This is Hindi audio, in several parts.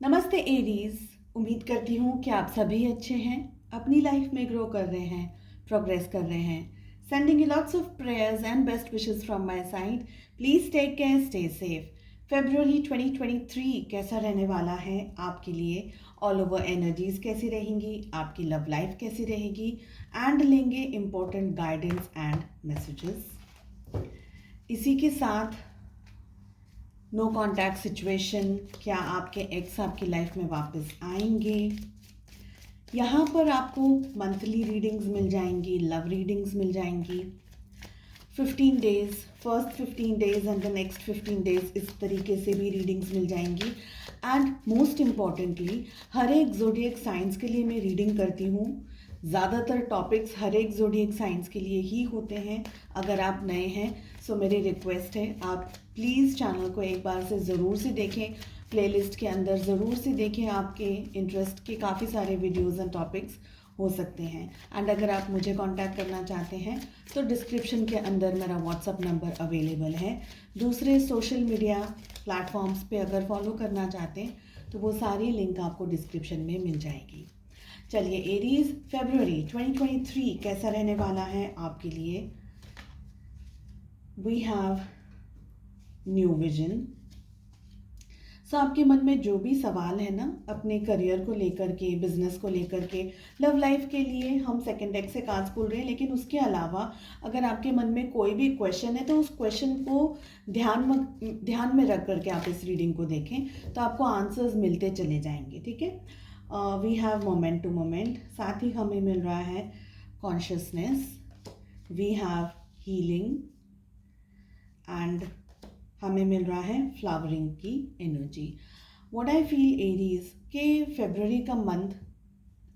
नमस्ते एरीज। उम्मीद करती हूँ कि आप सभी अच्छे हैं, अपनी लाइफ में ग्रो कर रहे हैं, प्रोग्रेस कर रहे हैं। Sending you lots of prayers and best wishes from my side. Please take care, stay safe. फरवरी 2023 कैसा रहने वाला है आपके लिए? ऑल ओवर एनर्जीज कैसी रहेंगी, आपकी लव लाइफ कैसी रहेगी, एंड लेंगे इम्पोर्टेंट गाइडेंस एंड मैसेजेस। इसी के साथ नो कॉन्टैक्ट सिचुएशन, क्या आपके एक्स आपकी लाइफ में वापस आएंगे? यहाँ पर आपको मंथली रीडिंग्स मिल जाएंगी, लव रीडिंग्स मिल जाएंगी। 15 days, first 15 days and the next 15 days, इस तरीके से भी रीडिंग्स मिल जाएंगी। एंड मोस्ट इम्पॉर्टेंटली, हर एक ज़ोडिएक साइंस के लिए मैं रीडिंग करती हूँ। ज़्यादातर टॉपिक्स हर एक ज़ोडिएक साइंस के लिए ही होते हैं। अगर आप नए हैं सो मेरी रिक्वेस्ट है, आप प्लीज़ चैनल को एक बार से ज़रूर से देखें, प्लेलिस्ट के अंदर ज़रूर से देखें। आपके इंटरेस्ट के काफ़ी सारे वीडियोज़ एंड टॉपिक्स हो सकते हैं। एंड अगर आप मुझे कांटेक्ट करना चाहते हैं तो डिस्क्रिप्शन के अंदर मेरा व्हाट्सअप नंबर अवेलेबल है। दूसरे सोशल मीडिया प्लेटफॉर्म्स पे अगर फॉलो करना चाहते हैं तो वो सारी लिंक आपको डिस्क्रिप्शन में मिल जाएगी। चलिए एरीज, फरवरी 2023 कैसा रहने वाला है आपके लिए? We have new vision. So आपके मन में जो भी सवाल है ना, अपने करियर को लेकर के, बिजनेस को लेकर के, लव लाइफ के लिए, हम सेकंड डेक से कार्ड्स बोल रहे हैं, लेकिन उसके अलावा अगर आपके मन में कोई भी क्वेश्चन है तो उस क्वेश्चन को ध्यान में रख करके आप इस रीडिंग को देखें तो आपको आंसर्स मिलते चले जाएंगे। ठीक है। We have moment to moment, साथ ही हमें मिल रहा है consciousness, we have healing and हमें मिल रहा है फ्लावरिंग की energy. What I feel Aries के फरवरी का मंथ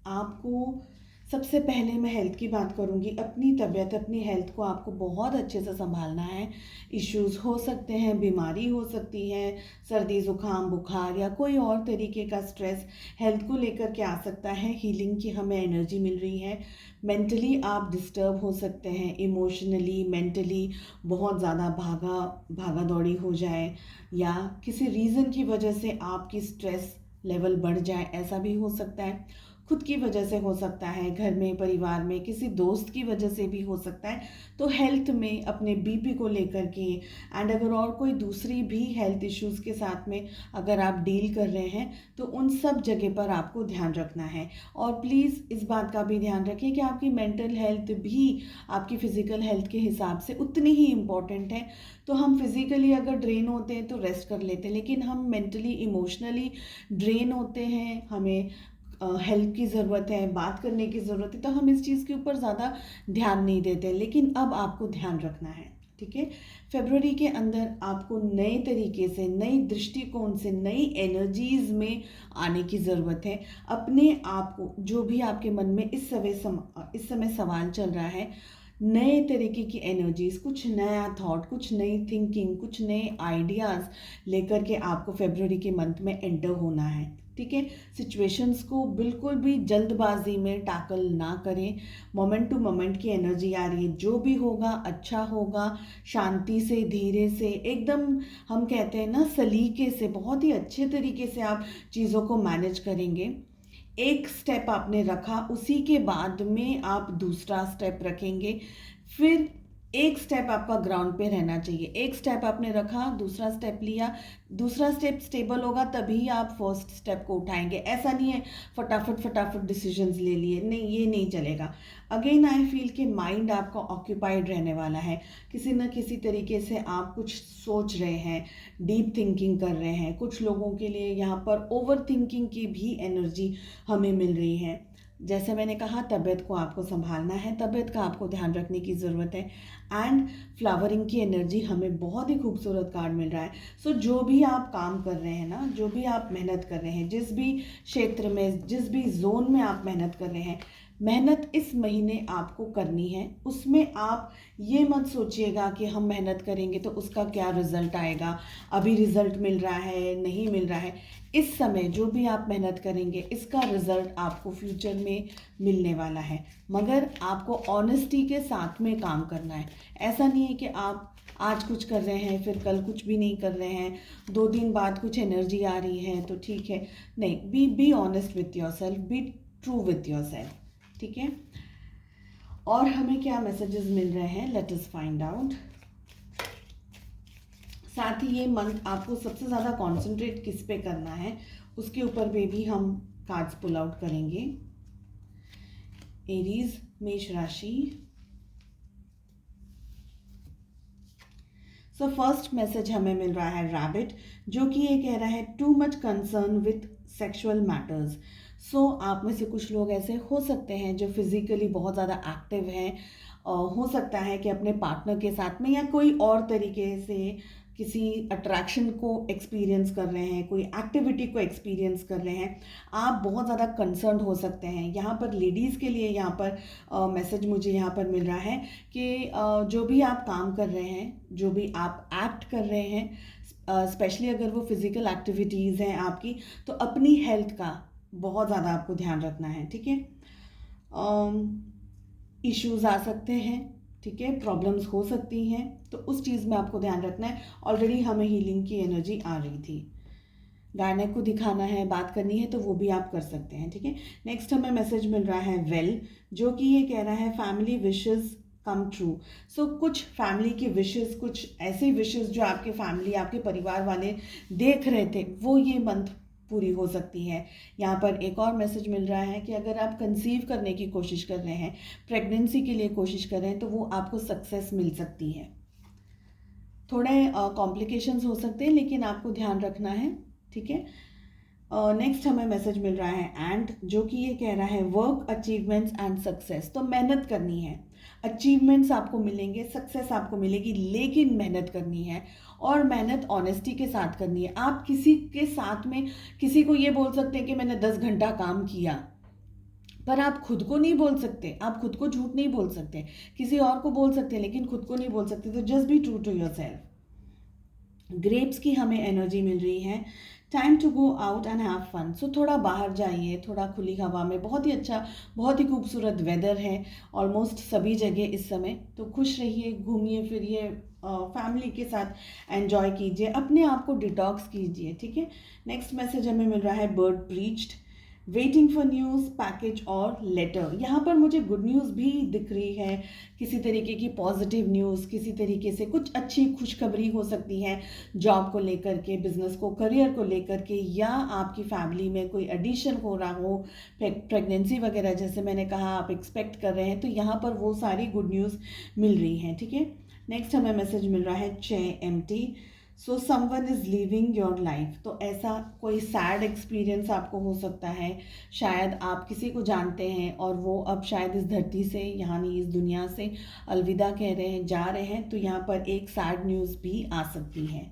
आपको, सबसे पहले मैं हेल्थ की बात करूंगी। अपनी तबीयत, अपनी हेल्थ को आपको बहुत अच्छे से संभालना है। इश्यूज हो सकते हैं, बीमारी हो सकती है, सर्दी जुकाम बुखार या कोई और तरीके का स्ट्रेस हेल्थ को लेकर के आ सकता है। हीलिंग की हमें एनर्जी मिल रही है। मेंटली आप डिस्टर्ब हो सकते हैं, इमोशनली मेंटली बहुत ज़्यादा भागा दौड़ी हो जाए, या किसी रीज़न की वजह से आपकी स्ट्रेस लेवल बढ़ जाए, ऐसा भी हो सकता है। खुद की वजह से हो सकता है, घर में, परिवार में, किसी दोस्त की वजह से भी हो सकता है। तो हेल्थ में अपने बीपी को लेकर के, एंड अगर और कोई दूसरी भी हेल्थ इश्यूज़ के साथ में अगर आप डील कर रहे हैं तो उन सब जगह पर आपको ध्यान रखना है। और प्लीज़ इस बात का भी ध्यान रखिए कि आपकी मेंटल हेल्थ भी आपकी फ़िज़िकल हेल्थ के हिसाब से उतनी ही इम्पॉर्टेंट है। तो हम फिज़िकली अगर ड्रेन होते हैं तो रेस्ट कर लेते हैं, लेकिन हम मेंटली इमोशनली ड्रेन होते हैं, हमें हेल्प की ज़रूरत है, बात करने की ज़रूरत है, तो हम इस चीज़ के ऊपर ज़्यादा ध्यान नहीं देते। लेकिन अब आपको ध्यान रखना है। ठीक है। फरवरी के अंदर आपको नए तरीके से, नई दृष्टिकोण से, नई एनर्जीज में आने की ज़रूरत है। अपने आप को, जो भी आपके मन में इस समय सवाल चल रहा है, नए तरीके की एनर्जीज, कुछ नया थॉट, कुछ नई थिंकिंग, कुछ नए आइडियाज़ लेकर के आपको फरवरी के मंथ में एंटर होना है। ठीक है। सिचुएशंस को बिल्कुल भी जल्दबाजी में टैकल ना करें। मोमेंट टू मोमेंट की एनर्जी आ रही है, जो भी होगा अच्छा होगा, शांति से, धीरे से, एकदम हम कहते हैं ना सलीके से, बहुत ही अच्छे तरीके से आप चीज़ों को मैनेज करेंगे। एक स्टेप आपने रखा, उसी के बाद में आप दूसरा स्टेप रखेंगे। फिर एक स्टेप आपका ग्राउंड पे रहना चाहिए। एक स्टेप आपने रखा, दूसरा स्टेप लिया, दूसरा स्टेप स्टेबल होगा तभी आप फर्स्ट स्टेप को उठाएंगे। ऐसा नहीं है फटाफट डिसीजंस ले लिए, नहीं, ये नहीं चलेगा। अगेन आई फील कि माइंड आपका ऑक्यूपाइड रहने वाला है, किसी न किसी तरीके से आप कुछ सोच रहे हैं, डीप थिंकिंग कर रहे हैं। कुछ लोगों के लिए यहाँ पर ओवर थिंकिंग की भी एनर्जी हमें मिल रही है। जैसे मैंने कहा, तबीयत को आपको संभालना है, तबीयत का आपको ध्यान रखने की ज़रूरत है। एंड फ्लावरिंग की एनर्जी हमें बहुत ही खूबसूरत कार्ड मिल रहा है। सो जो भी आप काम कर रहे हैं ना, जो भी आप मेहनत कर रहे हैं, जिस भी क्षेत्र में, जिस भी जोन में आप मेहनत कर रहे हैं, मेहनत इस महीने आपको करनी है। उसमें आप ये मत सोचिएगा कि हम मेहनत करेंगे तो उसका क्या रिजल्ट आएगा, अभी रिजल्ट मिल रहा है नहीं मिल रहा है। इस समय जो भी आप मेहनत करेंगे इसका रिजल्ट आपको फ्यूचर में मिलने वाला है, मगर आपको ऑनेस्टी के साथ में काम करना है। ऐसा नहीं है कि आप आज कुछ कर रहे हैं फिर कल कुछ भी नहीं कर रहे हैं, 2 दिन बाद कुछ एनर्जी आ रही है तो ठीक है। नहीं, be honest with your self, be true with your self, ठीक है। और हमें क्या मैसेजेस मिल रहे हैं, लेट अस फाइंड आउट। साथ ही ये मंथ आपको सबसे ज़्यादा कॉन्सेंट्रेट किस पे करना है उसके ऊपर भी हम कार्ड्स पुल आउट करेंगे। एरीज, मेष राशि। सो फर्स्ट मैसेज हमें मिल रहा है रैबिट, जो कि ये कह रहा है too much concern with sexual matters. So आप में से कुछ लोग ऐसे हो सकते हैं जो फिजिकली बहुत ज़्यादा एक्टिव हैं, हो सकता है कि अपने पार्टनर के साथ में या कोई और तरीके से किसी अट्रैक्शन को एक्सपीरियंस कर रहे हैं, कोई एक्टिविटी को एक्सपीरियंस कर रहे हैं। आप बहुत ज़्यादा कंसर्न हो सकते हैं। यहाँ पर लेडीज़ के लिए यहाँ पर मैसेज मुझे यहाँ पर मिल रहा है कि जो भी आप काम कर रहे हैं, जो भी आप एक्ट कर रहे हैं, स्पेशली अगर वो फिज़िकल एक्टिविटीज़ हैं आपकी, तो अपनी हेल्थ का बहुत ज़्यादा आपको ध्यान रखना है, ठीक है। इश्यूज आ सकते हैं, ठीक है, प्रॉब्लम्स हो सकती हैं, तो उस चीज़ में आपको ध्यान रखना है। ऑलरेडी हमें हीलिंग की एनर्जी आ रही थी। गायनेक को दिखाना है, बात करनी है तो वो भी आप कर सकते हैं, ठीक है। नेक्स्ट हमें मैसेज मिल रहा है वेल, जो कि ये कह रहा है फैमिली विशेस कम ट्रू। सो कुछ फैमिली की विशेस, कुछ ऐसी विशेस जो आपके फैमिली, आपके परिवार वाले देख रहे थे, वो ये मंथ पूरी हो सकती है। यहाँ पर एक और मैसेज मिल रहा है कि अगर आप कंसीव करने की कोशिश कर रहे हैं, प्रेगनेंसी के लिए कोशिश कर रहे हैं, तो वो आपको सक्सेस मिल सकती है। थोड़े कॉम्प्लिकेशंस हो सकते हैं लेकिन आपको ध्यान रखना है, ठीक है। नेक्स्ट हमें मैसेज मिल रहा है एंड, जो कि ये कह रहा है वर्क, अचीवमेंट्स एंड सक्सेस। तो मेहनत करनी है, अचीवमेंट्स आपको मिलेंगे, सक्सेस आपको मिलेगी, लेकिन मेहनत करनी है और मेहनत ऑनेस्टी के साथ करनी है। आप किसी के साथ में किसी को ये बोल सकते हैं कि मैंने 10 घंटा काम किया, पर आप खुद को नहीं बोल सकते, आप खुद को झूठ नहीं बोल सकते। किसी और को बोल सकते हैं लेकिन खुद को नहीं बोल सकते। तो just be true to yourself. Grapes की हमें एनर्जी मिल रही है, time to go out and have fun. So थोड़ा बाहर जाइए, थोड़ा खुली हवा में, बहुत ही अच्छा, बहुत ही खूबसूरत वेदर है ऑलमोस्ट सभी जगह इस समय। तो खुश रहिए, घूमिए फिरिए, फैमिली के साथ एंजॉय कीजिए, अपने आप को डिटॉक्स कीजिए, ठीक है। नेक्स्ट मैसेज हमें मिल रहा है bird breached, waiting for news, package और लेटर। यहाँ पर मुझे गुड न्यूज़ भी दिख रही है, किसी तरीके की पॉजिटिव न्यूज़, किसी तरीके से कुछ अच्छी खुशखबरी हो सकती है जॉब को लेकर के, बिजनेस को, करियर को लेकर के, या आपकी फैमिली में कोई एडिशन हो रहा हो, प्रेगनेंसी वगैरह जैसे मैंने कहा आप एक्सपेक्ट कर रहे हैं, तो यहाँ पर वो सारी गुड न्यूज़ मिल रही हैं, ठीक है। नेक्स्ट हमें मैसेज मिल रहा है chair empty. So someone is living your life. तो ऐसा कोई सैड एक्सपीरियंस आपको हो सकता है, शायद आप किसी को जानते हैं और वो अब शायद इस धरती से, यानी इस दुनिया से अलविदा कह रहे हैं, जा रहे हैं, तो यहाँ पर एक सैड न्यूज़ भी आ सकती है।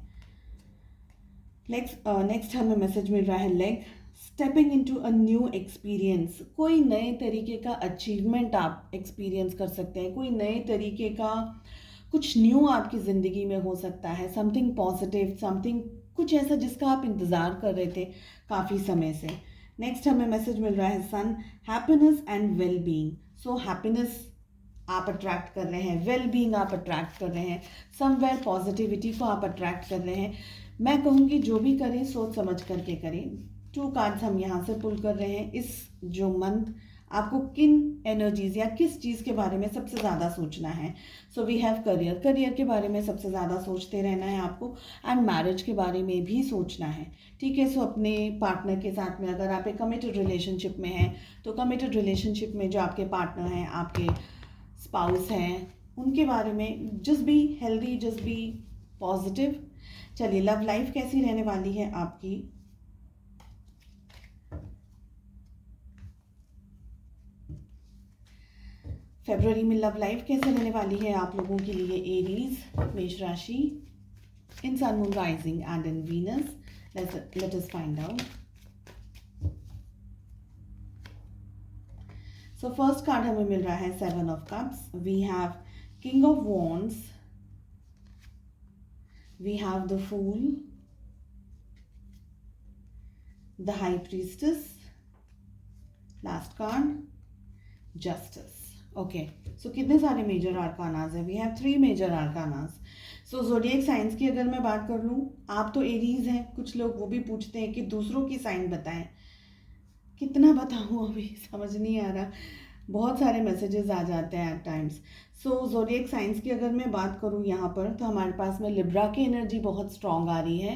नेक्स्ट हमें मैसेज मिल रहा है leg, stepping into a new experience. कोई नए तरीके का अचीवमेंट आप एक्सपीरियंस कर सकते हैं, कोई नए तरीके का कुछ न्यू आपकी ज़िंदगी में हो सकता है, समथिंग पॉजिटिव, समथिंग कुछ ऐसा जिसका आप इंतज़ार कर रहे थे काफ़ी समय से। नेक्स्ट हमें मैसेज मिल रहा है sun, happiness and well being. So happiness आप अट्रैक्ट कर रहे हैं, वेल बीइंग आप अट्रैक्ट कर रहे हैं, समवेयर पॉजिटिविटी को आप अट्रैक्ट कर रहे हैं। मैं कहूँगी जो भी करें सोच समझ करके करें। 2 कार्ड्स हम यहाँ से पुल कर रहे हैं। इस जो मंथ आपको किन एनर्जीज या किस चीज़ के बारे में सबसे ज़्यादा सोचना है। So we have career, career के बारे में सबसे ज़्यादा सोचते रहना है आपको, एंड मैरिज के बारे में भी सोचना है, ठीक है। सो अपने पार्टनर के साथ में, अगर आप एक कमिटेड रिलेशनशिप में हैं, तो कमिटेड रिलेशनशिप में जो आपके पार्टनर हैं, आपके स्पाउस हैं, उनके बारे में just be healthy, just be positive. चलिए, लव लाइफ कैसी रहने वाली है आपकी। फरवरी में लव लाइफ कैसे रहने वाली है आप लोगों के लिए। एरीज, मेष राशि, in sun moon rising and in Venus. Let us find out. So first card हमें मिल रहा है 7 of cups, we have king of wands, we have the fool, the high priestess, last card justice. Okay, so कितने सारे मेजर आर्कानाज हैं? We have 3 major arcanas. So zodiac science की अगर मैं बात कर लूँ, आप तो एरीज हैं, कुछ लोग वो भी पूछते हैं कि दूसरों की साइन बताएं। कितना बताऊँ, अभी समझ नहीं आ रहा, बहुत सारे मैसेजेस आ जाते हैं एट टाइम्स। सो ज़ोडिएक साइंस की अगर मैं बात करूँ यहाँ पर, तो हमारे पास में लिब्रा की एनर्जी बहुत स्ट्रॉन्ग आ रही है।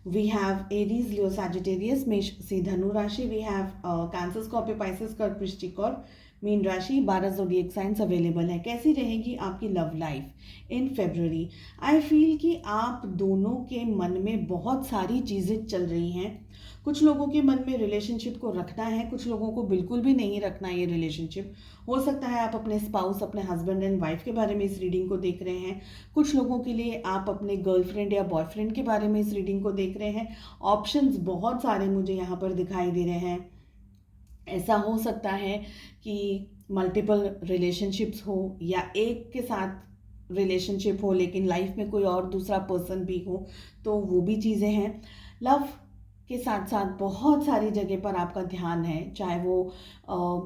We have Aries, Leo, Sagittarius, मेष सी धनु राशि, we have Cancer, Scorpio, Pisces, कर्क, वृश्चिक और मीन राशि। 12 ज़ोडिएक साइंस अवेलेबल है। कैसी रहेगी आपकी love life in February? I feel कि आप दोनों के मन में बहुत सारी चीज़ें चल रही हैं। कुछ लोगों के मन में रिलेशनशिप को रखना है, कुछ लोगों को बिल्कुल भी नहीं रखना ये रिलेशनशिप। हो सकता है आप अपने स्पाउस, अपने हस्बैंड एंड वाइफ के बारे में इस रीडिंग को देख रहे हैं। कुछ लोगों के लिए आप अपने गर्लफ्रेंड या बॉयफ्रेंड के बारे में इस रीडिंग को देख रहे हैं। ऑप्शंस बहुत सारे मुझे यहाँ पर दिखाई दे रहे हैं। ऐसा हो सकता है कि मल्टीपल रिलेशनशिप्स हो या एक के साथ रिलेशनशिप हो लेकिन लाइफ में कोई और दूसरा पर्सन भी हो, तो वो भी चीज़ें हैं। लव के साथ साथ बहुत सारी जगह पर आपका ध्यान है, चाहे वो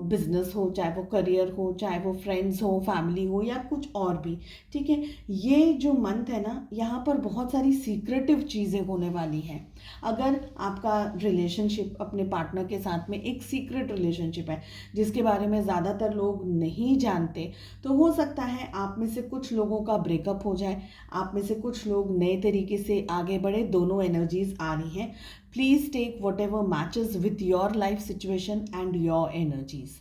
बिजनेस हो, चाहे वो करियर हो, चाहे वो फ्रेंड्स हो, फैमिली हो या कुछ और भी। ठीक है, ये जो मंथ है ना, यहाँ पर बहुत सारी सीक्रेटिव चीज़ें होने वाली हैं। अगर आपका रिलेशनशिप अपने पार्टनर के साथ में एक सीक्रेट रिलेशनशिप है जिसके बारे में ज़्यादातर लोग नहीं जानते, तो हो सकता है आप में से कुछ लोगों का ब्रेकअप हो जाए, आप में से कुछ लोग नए तरीके से आगे बढ़े। दोनों एनर्जीज आ रही हैं। Please take whatever matches with your life situation and your energies.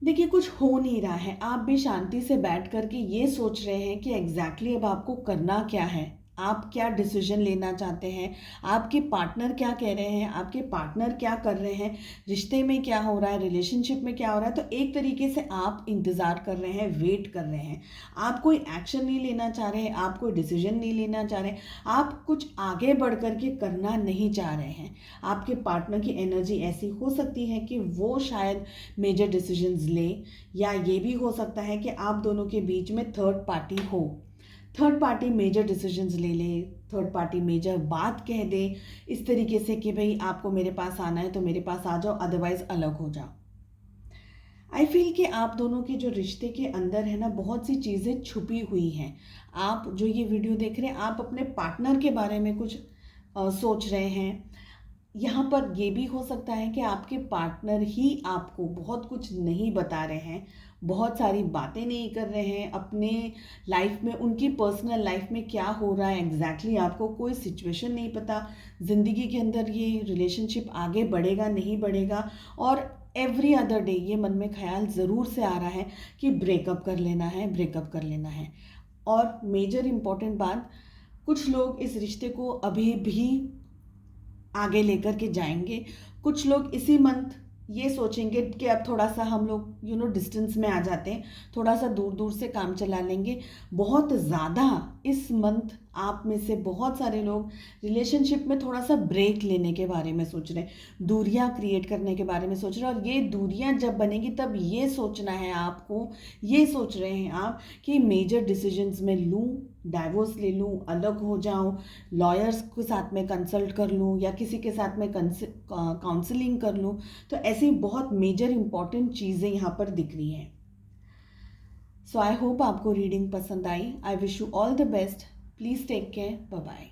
देखिए, कुछ हो नहीं रहा है, आप भी शांति से बैठ करके ये सोच रहे हैं कि एग्जैक्टली अब आपको करना क्या है, आप क्या डिसीजन लेना चाहते हैं, आपके पार्टनर क्या कह रहे हैं, आपके पार्टनर क्या कर रहे हैं, रिश्ते में क्या हो रहा है, रिलेशनशिप में क्या हो रहा है। तो एक तरीके से आप इंतज़ार कर रहे हैं, वेट कर रहे हैं। आप कोई एक्शन नहीं लेना चाह रहे हैं, आप कोई डिसीजन नहीं लेना चाह रहे हैं, आप कुछ आगे बढ़ करके करना नहीं चाह रहे हैं। आपके पार्टनर की एनर्जी ऐसी हो सकती है कि वो शायद मेजर डिसीजंस ले, या ये भी हो सकता है कि आप दोनों के बीच में थर्ड पार्टी हो। थर्ड पार्टी मेजर डिसीजंस ले ले, थर्ड पार्टी मेजर बात कह दे, इस तरीके से कि भाई आपको मेरे पास आना है तो मेरे पास आ जाओ, अदरवाइज अलग हो जाओ। आई फील कि आप दोनों के जो रिश्ते के अंदर है ना, बहुत सी चीज़ें छुपी हुई हैं। आप जो ये वीडियो देख रहे हैं, आप अपने पार्टनर के बारे में कुछ सोच रहे हैं। यहाँ पर ये भी हो सकता है कि आपके पार्टनर ही आपको बहुत कुछ नहीं बता रहे हैं, बहुत सारी बातें नहीं कर रहे हैं अपने लाइफ में, उनकी पर्सनल लाइफ में क्या हो रहा है एग्जैक्टली आपको कोई सिचुएशन नहीं पता। ज़िंदगी के अंदर ये रिलेशनशिप आगे बढ़ेगा नहीं बढ़ेगा, और एवरी अदर डे ये मन में ख्याल ज़रूर से आ रहा है कि ब्रेकअप कर लेना है, ब्रेकअप कर लेना है। और मेजर इम्पॉर्टेंट बात, कुछ लोग इस रिश्ते को अभी भी आगे लेकर के जाएंगे। कुछ लोग इसी मंथ ये सोचेंगे कि अब थोड़ा सा हम लोग डिस्टेंस में आ जाते हैं, थोड़ा सा दूर दूर से काम चला लेंगे। बहुत ज़्यादा इस मंथ आप में से बहुत सारे लोग रिलेशनशिप में थोड़ा सा ब्रेक लेने के बारे में सोच रहे हैं, दूरियां क्रिएट करने के बारे में सोच रहे हैं। और ये दूरियां जब बनेगी तब ये सोचना है आपको, ये सोच रहे हैं आप कि मेजर डिसीजंस में लूँ, डाइवोर्स ले लूँ, अलग हो जाऊँ, लॉयर्स के साथ में कंसल्ट कर लूँ या किसी के साथ में काउंसलिंग कर लूँ। तो ऐसी बहुत मेजर इंपॉर्टेंट चीज़ें यहाँ पर दिख रही हैं। सो आई होप आपको रीडिंग पसंद आई। I wish you all the best. Please take care. Bye bye.